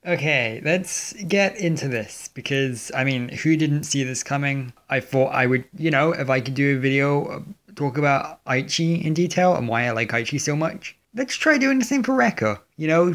Okay, let's get into this because I mean, who didn't see this coming? I thought I would, if I could do a video talk about Aichi in detail and why I like Aichi so much. Let's try doing the same for Rekka,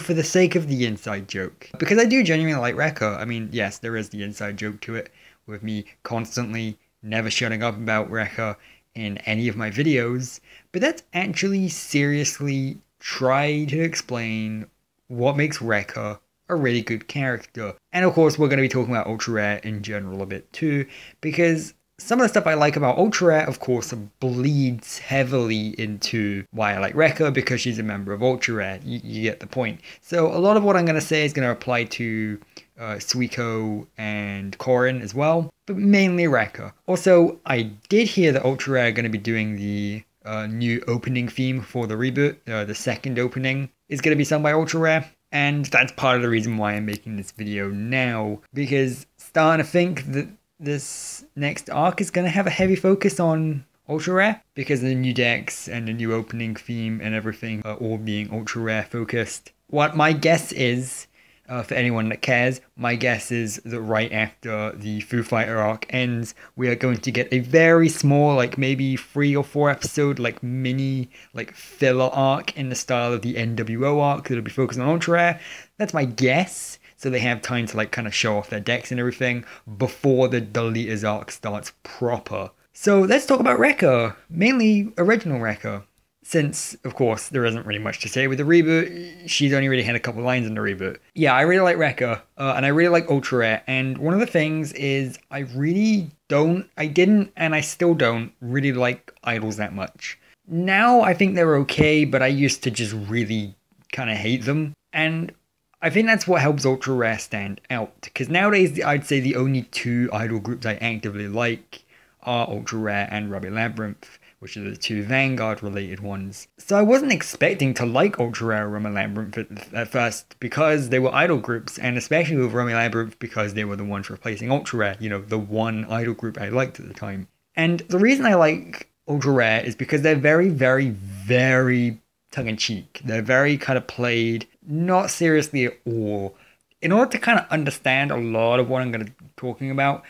for the sake of the inside joke. Because I do genuinely like Rekka. I mean, yes, there is the inside joke to it with me constantly never shutting up about Rekka in any of my videos, but let's actually seriously try to explain what makes Rekka a really good character. And of course, we're going to be talking about UltraRare in general a bit too, because some of the stuff I like about UltraRare, of course, bleeds heavily into why I like Rekka, because she's a member of UltraRare. You get the point. So a lot of what I'm going to say is going to apply to Suiko and Korin as well, but mainly Rekka. Also, I did hear that UltraRare are going to be doing the new opening theme for the reboot. The second opening is going to be sung by UltraRare. And that's part of the reason why I'm making this video now, because starting to think that this next arc is going to have a heavy focus on UltraRare, because the new decks and the new opening theme and everything are all being UltraRare focused. What my guess is, for anyone that cares, my guess is that right after the Foo Fighter arc ends, we are going to get a very small, like maybe 3 or 4 episode, like mini, like filler arc in the style of the NWO arc that'll be focused on UltraRare. That's my guess. So they have time to like kind of show off their decks and everything before the Deleter's arc starts proper. So let's talk about Rekka, mainly original Rekka. Since, of course, there isn't really much to say with the reboot, she's only really had a couple lines in the reboot. Yeah, I really like Rekka, and I really like UltraRare, and one of the things is I didn't, and I still don't really like idols that much. Now I think they're okay, but I used to just really kind of hate them, and I think that's what helps UltraRare stand out, because nowadays I'd say the only 2 idol groups I actively like are UltraRare and Ruby Labyrinth, which are the 2 Vanguard related ones. So I wasn't expecting to like UltraRare or Rummy Labyrinth at first because they were idol groups, and especially with Rummy Labyrinth because they were the ones replacing UltraRare, the one idol group I liked at the time. And the reason I like UltraRare is because they're very, very, very tongue-in-cheek. They're very kind of played, not seriously at all. In order to kind of understand a lot of what I'm going to be talking about,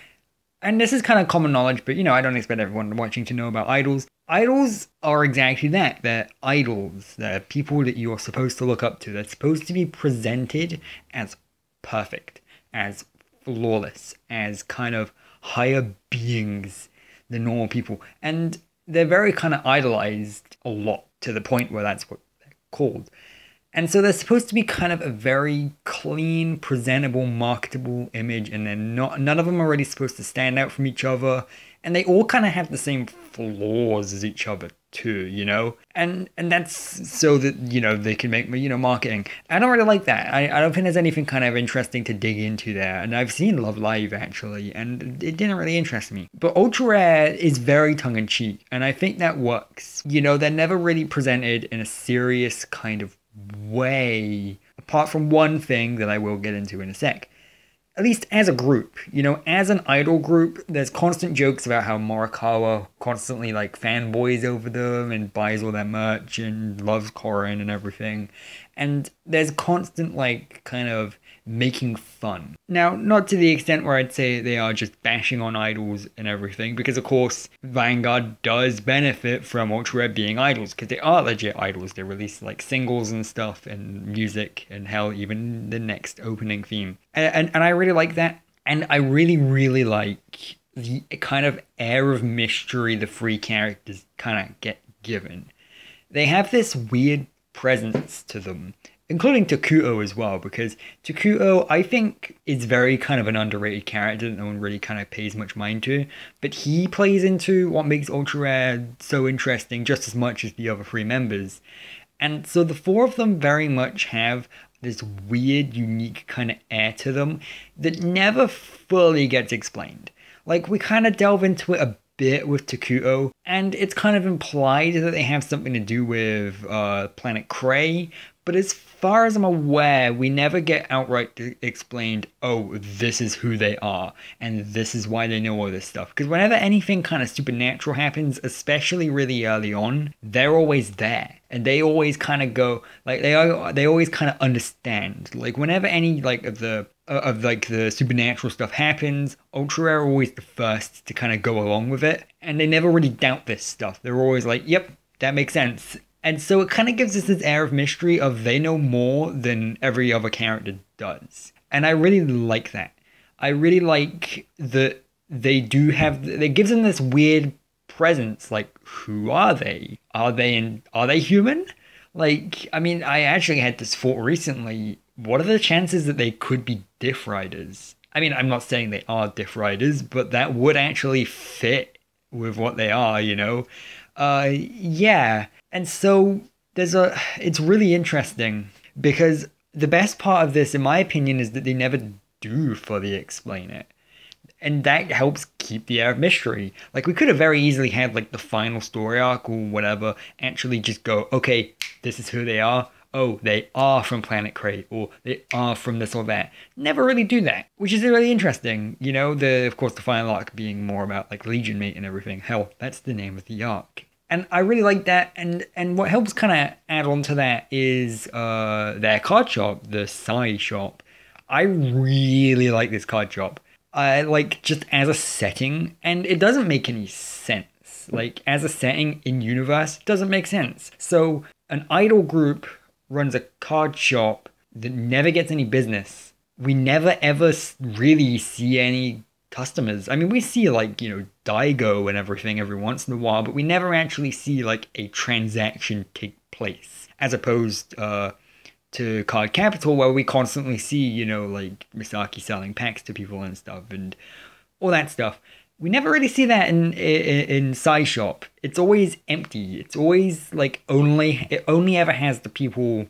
and this is kind of common knowledge, but I don't expect everyone watching to know about idols. Idols are exactly that. They're idols. They're people that you're supposed to look up to. They're supposed to be presented as perfect, as flawless, as kind of higher beings than normal people. And they're very kind of idolized a lot, to the point where that's what they're called. And so they're supposed to be kind of a very clean, presentable, marketable image, and none of them are really supposed to stand out from each other, and they all kind of have the same flaws as each other too, and that's so that they can make marketing. I don't really like that. I don't think there's anything kind of interesting to dig into there, and I've seen Love Live actually, and it didn't really interest me. But UltraRare is very tongue-in-cheek, and I think that works. They're never really presented in a serious kind of way, apart from one thing that I will get into in a sec. At least as a group, as an idol group, there's constant jokes about how Morikawa constantly like fanboys over them and buys all their merch and loves Korin and everything. And there's constant like kind of making fun. Now, not to the extent where I'd say they are just bashing on idols and everything, because of course Vanguard does benefit from UltraRare being idols, because they are legit idols. They release like singles and stuff and music, and hell, even the next opening theme. And I really like that. And I really, really like the kind of air of mystery the 3 characters kind of get given. They have this weird presence to them, including Takuto as well, because Takuto, I think, is very kind of an underrated character that no one really kind of pays much mind to, but he plays into what makes UltraRare so interesting just as much as the other 3 members. And so the 4 of them very much have this weird, unique kind of air to them that never fully gets explained. Like, we kind of delve into it a bit with Takuto, and it's kind of implied that they have something to do with Planet Cray, But as far as I'm aware, we never get outright explained, oh, this is who they are, and this is why they know all this stuff. Because whenever anything kind of supernatural happens, especially really early on, they're always there. And they always kind of go, like, they always kind of understand. Like, whenever any, like, of the supernatural stuff happens, UltraRare are always the first to kind of go along with it. And they never really doubt this stuff. They're always like, yep, that makes sense. And so it kind of gives us this air of mystery of they know more than every other character does. And I really like that. I really like that they do have, it gives them this weird presence. Like, who are they? Are they human? Like, I mean, I actually had this thought recently. What are the chances that they could be Diff Riders? I mean, I'm not saying they are Diff Riders, but that would actually fit with what they are, you know? Yeah. And so it's really interesting because the best part of this, in my opinion, is that they never do fully explain it. And that helps keep the air of mystery. Like, we could have very easily had, like, the final story arc or whatever actually just go, okay, this is who they are. Oh, they are from Planet Crate, or they are from this or that. Never really do that, which is really interesting. You know, of course, the final arc being more about, like, Legion Mate and everything. Hell, that's the name of the arc. And I really like that, and what helps kind of add on to that is their card shop, the side shop. I really like this card shop. I like just as a setting, and it doesn't make any sense. Like, as a setting in universe, it doesn't make sense. So an idol group runs a card shop that never gets any business. We never ever really see any customers. I mean, we see, like, you know, Daigo and everything every once in a while, but we never actually see, like, a transaction take place, as opposed to Card Capital, where we constantly see, you know, like, Misaki selling packs to people and stuff and all that stuff. We never really see that in Side Shop. It's always empty. It's always, like, it only ever has the people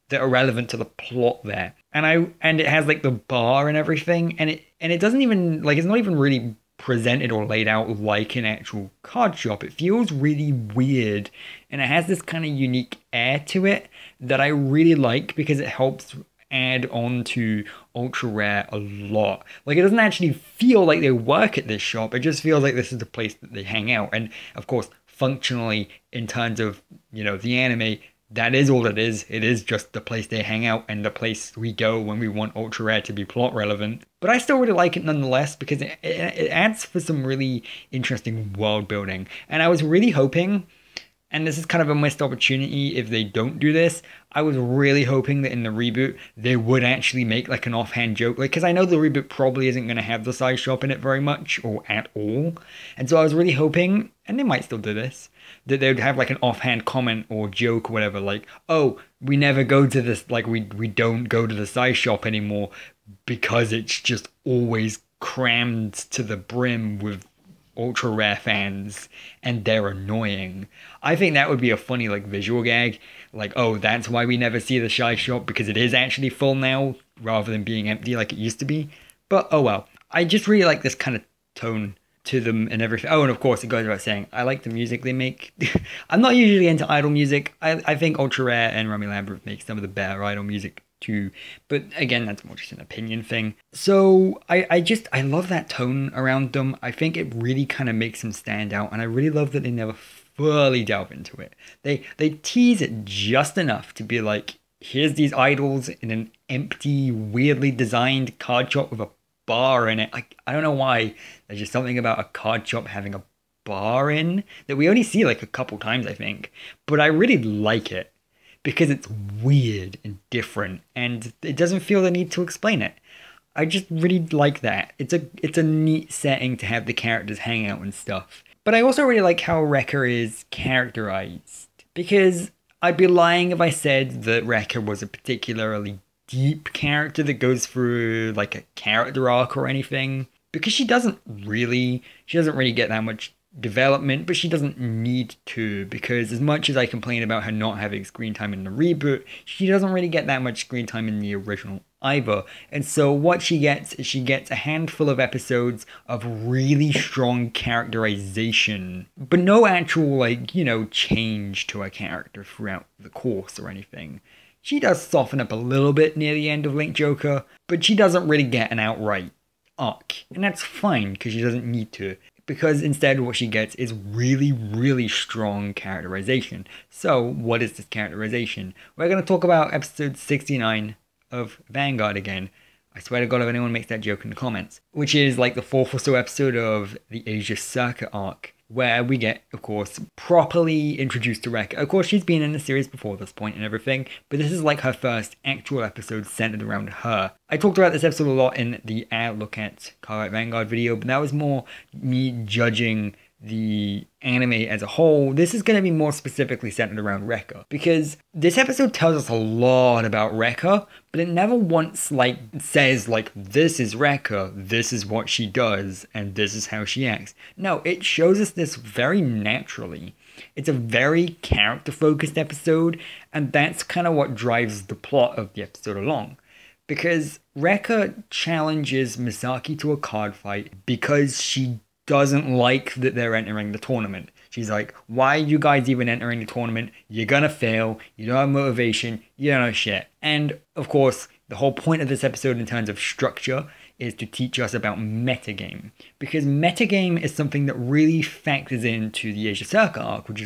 that are relevant to the plot there. And it has, like, the bar and everything, and it doesn't even, like, it's not even really presented or laid out like an actual card shop. It feels really weird, and it has this kind of unique air to it that I really like because it helps add on to UltraRare a lot. Like, it doesn't actually feel like they work at this shop. It just feels like this is the place that they hang out. And of course, functionally, in terms of, you know, the anime, that is all it is. It is just the place they hang out and the place we go when we want UltraRare to be plot relevant. But I still really like it nonetheless because it adds for some really interesting world building. And I was really hoping, and this is kind of a missed opportunity if they don't do this, I was really hoping that in the reboot they would actually make, like, an offhand joke. Like, because I know the reboot probably isn't going to have the side shop in it very much or at all. And so I was really hoping, and they might still do this, that they would have, like, an offhand comment or joke or whatever, like, oh, we never go to this, like, we don't go to the side shop anymore because it's just always crammed to the brim with UltraRare fans and they're annoying. I think that would be a funny, like, visual gag. Like, oh, that's why we never see the shy shop, because it is actually full now rather than being empty like it used to be. But oh well. I just really like this kind of tone to them and everything. Oh, and of course it goes without saying, I like the music they make. I'm not usually into idol music. I think UltraRare and Rami Lambert make some of the better idol music too. But again, that's more just an opinion thing. So I love that tone around them. I think it really kind of makes them stand out, and I really love that they never fully delve into it. They tease it just enough to be like, here's these idols in an empty, weirdly designed card shop with a bar in it. I don't know why. There's just something about a card shop having a bar in that we only see like a couple times, I think. But I really like it because it's weird and different, and it doesn't feel the need to explain it. I just really like that. It's a neat setting to have the characters hang out and stuff. But I also really like how Rekka is characterized, because I'd be lying if I said that Rekka was a particularly deep character that goes through like a character arc or anything, because she doesn't really get that much development, but she doesn't need to, because as much as I complain about her not having screen time in the reboot, she doesn't really get that much screen time in the original either. And so what she gets is she gets a handful of episodes of really strong characterization, but no actual, like, you know, change to a character throughout the course or anything. She does soften up a little bit near the end of Link Joker, but she doesn't really get an outright arc. And that's fine, because she doesn't need to. Because instead what she gets is really, really strong characterization. So what is this characterization? We're going to talk about episode 69 of Vanguard again. I swear to God if anyone makes that joke in the comments. Which is like the 4th or so episode of the Asia Circuit arc, where we get, of course, properly introduced to Rekka. Of course, she's been in the series before this point and everything, but this is like her first actual episode centered around her. I talked about this episode a lot in the Look at Cardfight Vanguard video, but that was more me judging the anime as a whole. This is going to be more specifically centered around Rekka, because this episode tells us a lot about Rekka, but it never once says this is Rekka, this is what she does, and this is how she acts. No, it shows us this very naturally. It's a very character focused episode, and that's kind of what drives the plot of the episode along. Because Rekka challenges Misaki to a card fight because she doesn't like that they're entering the tournament. She's like, why are you guys even entering the tournament? You're gonna fail, you don't have motivation, you don't know shit. And of course, the whole point of this episode in terms of structure is to teach us about metagame. Because metagame is something that really factors into the Asia Circuit arc, which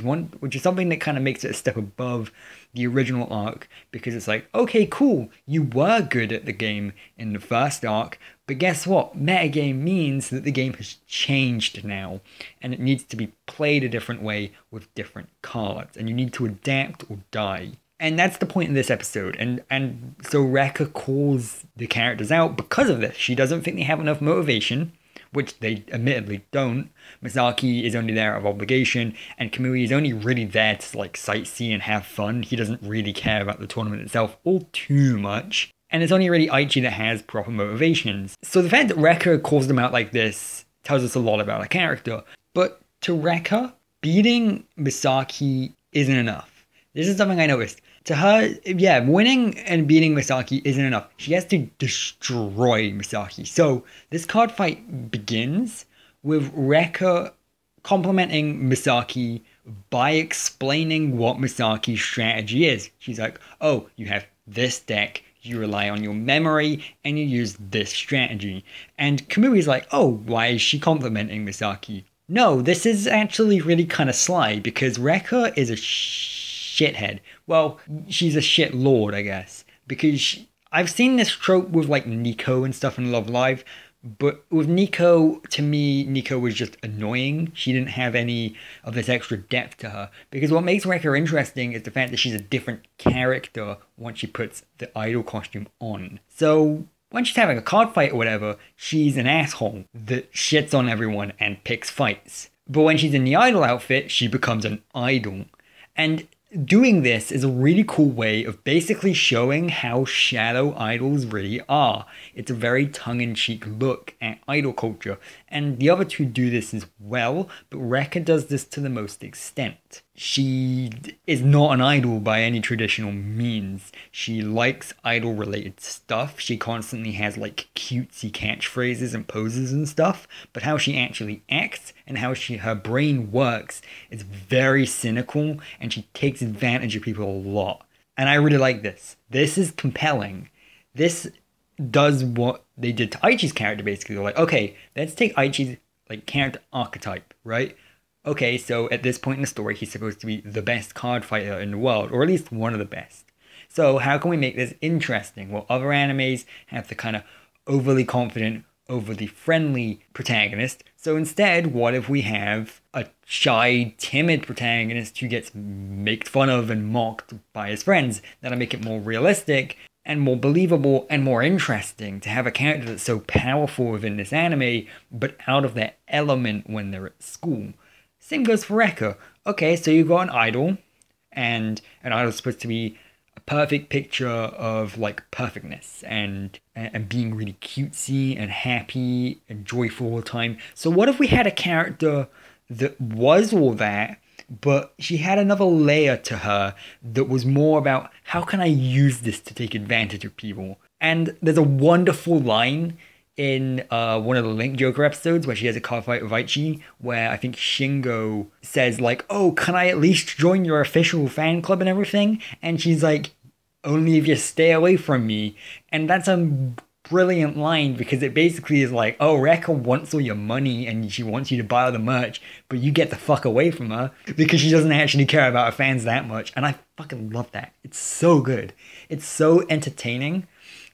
is something that kind of makes it a step above the original arc, because it's like, okay, cool, you were good at the game in the first arc, but guess what? Metagame means that the game has changed now, and it needs to be played a different way with different cards, and you need to adapt or die. And that's the point of this episode, and so Rekka calls the characters out because of this. She doesn't think they have enough motivation, which they admittedly don't. Misaki is only there out of obligation, and Kamui is only really there to sightsee and have fun. He doesn't really care about the tournament itself all too much. And it's only really Aichi that has proper motivations. So the fact that Rekka calls them out like this tells us a lot about her character. But to Rekka, beating Misaki isn't enough. This is something I noticed. To her, yeah, winning and beating Misaki isn't enough. She has to destroy Misaki. So this card fight begins with Rekka complimenting Misaki by explaining what Misaki's strategy is. She's like, oh, you have this deck, you rely on your memory, and you use this strategy. And Kamui's like, oh, why is she complimenting Misaki? No, this is actually really kind of sly, because Rekka is a shithead. Well, she's a shit lord, I guess. Because I've seen this trope with Nico and stuff in Love Live, but with Nico, to me, Nico was just annoying. She didn't have any of this extra depth to her. Because what makes Rekka interesting is the fact that she's a different character once she puts the idol costume on. So when she's having a card fight or whatever, she's an asshole that shits on everyone and picks fights. But when she's in the idol outfit, she becomes an idol. And doing this is a really cool way of basically showing how shallow idols really are. It's a very tongue-in-cheek look at idol culture, and the other two do this as well, but Rekka does this to the most extent. She is not an idol by any traditional means. She likes idol-related stuff. She constantly has cutesy catchphrases and poses and stuff, but how she actually acts and how her brain works is very cynical, and she takes advantage of people a lot. And I really like this. This is compelling. This does what they did to Aichi's character, basically. They're like, okay, let's take Aichi's character archetype, right? Okay, so at this point in the story, he's supposed to be the best card fighter in the world, or at least one of the best. So how can we make this interesting? Well, other animes have the kind of overly confident, overly friendly protagonist. So instead, what if we have a shy, timid protagonist who gets made fun of and mocked by his friends? That'll make it more realistic and more believable and more interesting to have a character that's so powerful within this anime, but out of their element when they're at school. Same goes for Rekka. Okay, so you've got an idol, and an idol's supposed to be a perfect picture of perfectness and being really cutesy and happy and joyful all the time. So what if we had a character that was all that, but she had another layer to her that was more about how can I use this to take advantage of people? And there's a wonderful line in one of the Link Joker episodes where she has a card fight with Aichi, where I think Shingo says oh, can I at least join your official fan club and everything? And she's like, only if you stay away from me. And that's a brilliant line because it basically is like, oh, Rekka wants all your money and she wants you to buy all the merch, but you get the fuck away from her because she doesn't actually care about her fans that much. And I fucking love that. It's so good. It's so entertaining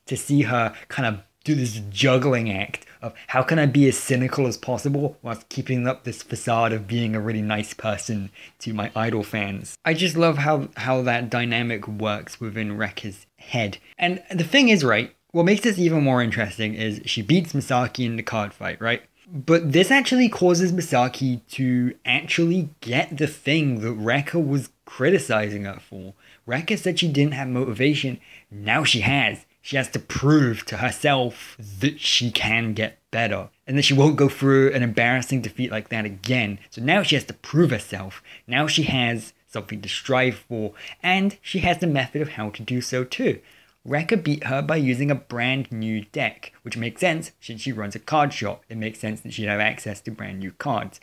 to see her kind of do this juggling act of how can I be as cynical as possible whilst keeping up this facade of being a really nice person to my idol fans. I just love how that dynamic works within Rekka's head. And the thing is, right, what makes this even more interesting is she beats Misaki in the card fight, right? But this actually causes Misaki to actually get the thing that Rekka was criticizing her for. Rekka said she didn't have motivation. Now she has. She has to prove to herself that she can get better and that she won't go through an embarrassing defeat like that again. So now she has to prove herself. Now she has something to strive for, and she has the method of how to do so too. Rekka beat her by using a brand new deck, which makes sense since she runs a card shop. It makes sense that she'd have access to brand new cards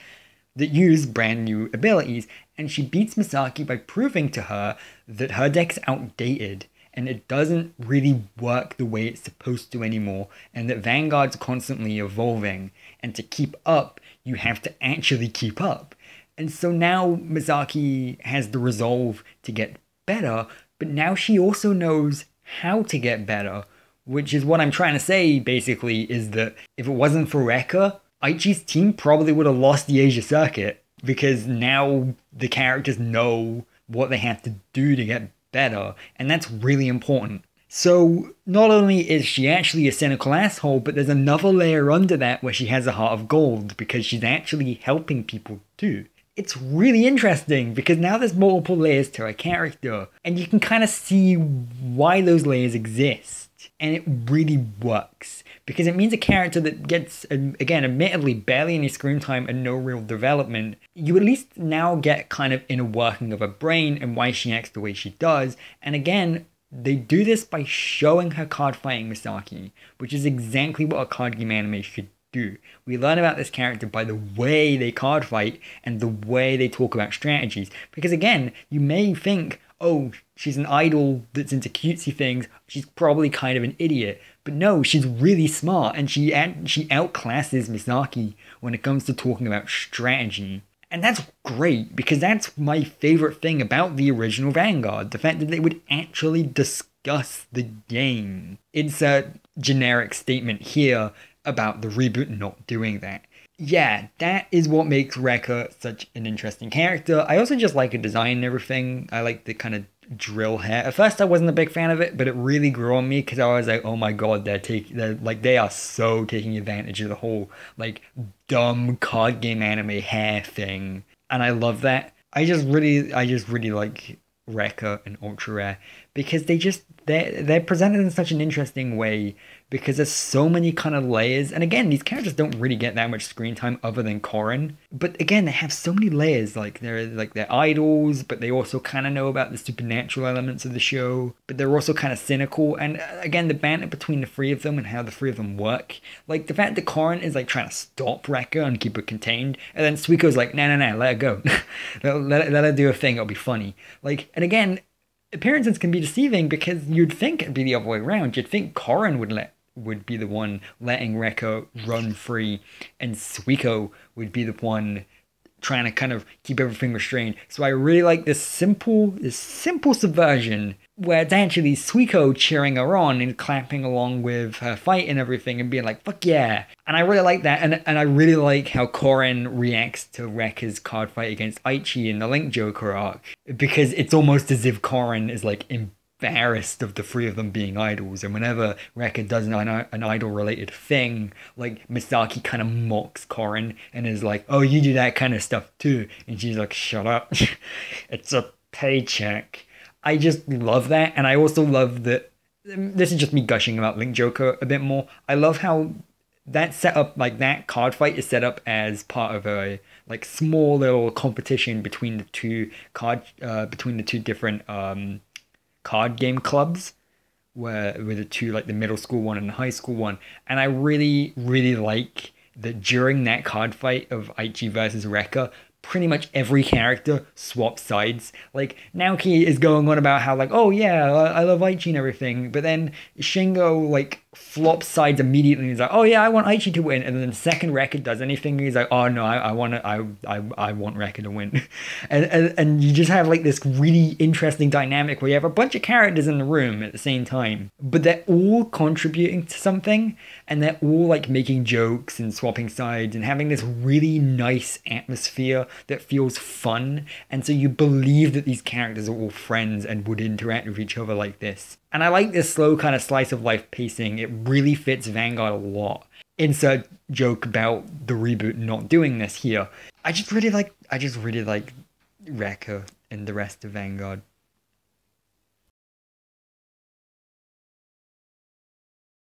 that use brand new abilities, and she beats Misaki by proving to her that her deck's outdated and it doesn't really work the way it's supposed to anymore, and that Vanguard's constantly evolving, and to keep up, you have to actually keep up. And so now Misaki has the resolve to get better, but now she also knows how to get better, which is what I'm trying to say basically, is that if it wasn't for Rekka, Aichi's team probably would have lost the Asia circuit, because now the characters know what they have to do to get better, and that's really important. So not only is she actually a cynical asshole, but there's another layer under that where she has a heart of gold because she's actually helping people too. It's really interesting because now there's multiple layers to her character, and you can kind of see why those layers exist. And it really works because it means a character that gets, again, admittedly barely any screen time and no real development, you at least now get kind of inner working of her brain and why she acts the way she does. And again, they do this by showing her card fighting Misaki, which is exactly what a card game anime should do. We learn about this character by the way they card fight and the way they talk about strategies. Because again, you may think, oh, she's an idol that's into cutesy things, she's probably kind of an idiot. But no, she's really smart, and she outclasses Misaki when it comes to talking about strategy. And that's great, because that's my favorite thing about the original Vanguard, the fact that they would actually discuss the game. It's a generic statement here about the reboot not doing that. Yeah, that is what makes Rekka such an interesting character. I also just like her design and everything. I like the kind of drill hair. At first I wasn't a big fan of it, but it really grew on me because I was like, oh my god, they are so taking advantage of the whole like dumb card game anime hair thing. And I love that. I just really like Rekka and UltraRare because they're presented in such an interesting way because there's so many kind of layers. And again, these characters don't really get that much screen time other than Korin. But again, they have so many layers. Like they're idols, but they also kind of know about the supernatural elements of the show. But they're also kind of cynical. And again, the banter between the three of them and how the three of them work. Like the fact that Korin is like trying to stop Rekka and keep her contained. And then Suiko's like, no, let her go. let her do a thing, it'll be funny. Like, and again, appearances can be deceiving because you'd think it'd be the other way around. You'd think Korin would be the one letting Rekka run free, and Suiko would be the one trying to kind of keep everything restrained. So I really like this simple subversion where it's actually Suiko cheering her on and clapping along with her fight and everything and being like, fuck yeah. And I really like that. And I really like how Korin reacts to Rekka's card fight against Aichi in the Link Joker arc, because it's almost as if Korin is like embarrassed of the three of them being idols, and whenever Rekka does an idol related thing, like Misaki kind of mocks Korin and is like, oh, you do that kind of stuff too, and she's like, shut up. It's a paycheck. I just love that. And I also love that this is just me gushing about Link Joker a bit more. I love how that setup, like that card fight, is set up as part of a like small little competition between the two different card game clubs, where with the two, like the middle school one and the high school one. And I really like that during that card fight of Aichi versus Rekka, pretty much every character swaps sides. Like, Naoki is going on about how, like, oh yeah, I love Aichi and everything, but then Shingo, like, flops sides immediately. He's like, oh yeah, I want Aichi to win. And then the second Rekka does anything, he's like, oh no, I want Rekka to win. And you just have, like, this really interesting dynamic where you have a bunch of characters in the room at the same time, but they're all contributing to something, and they're all, like, making jokes and swapping sides and having this really nice atmosphere that feels fun. And so you believe that these characters are all friends and would interact with each other like this. And I like this slow kind of slice of life pacing. It really fits Vanguard a lot. Insert joke about the reboot not doing this here. I just really like Rekka and the rest of Vanguard.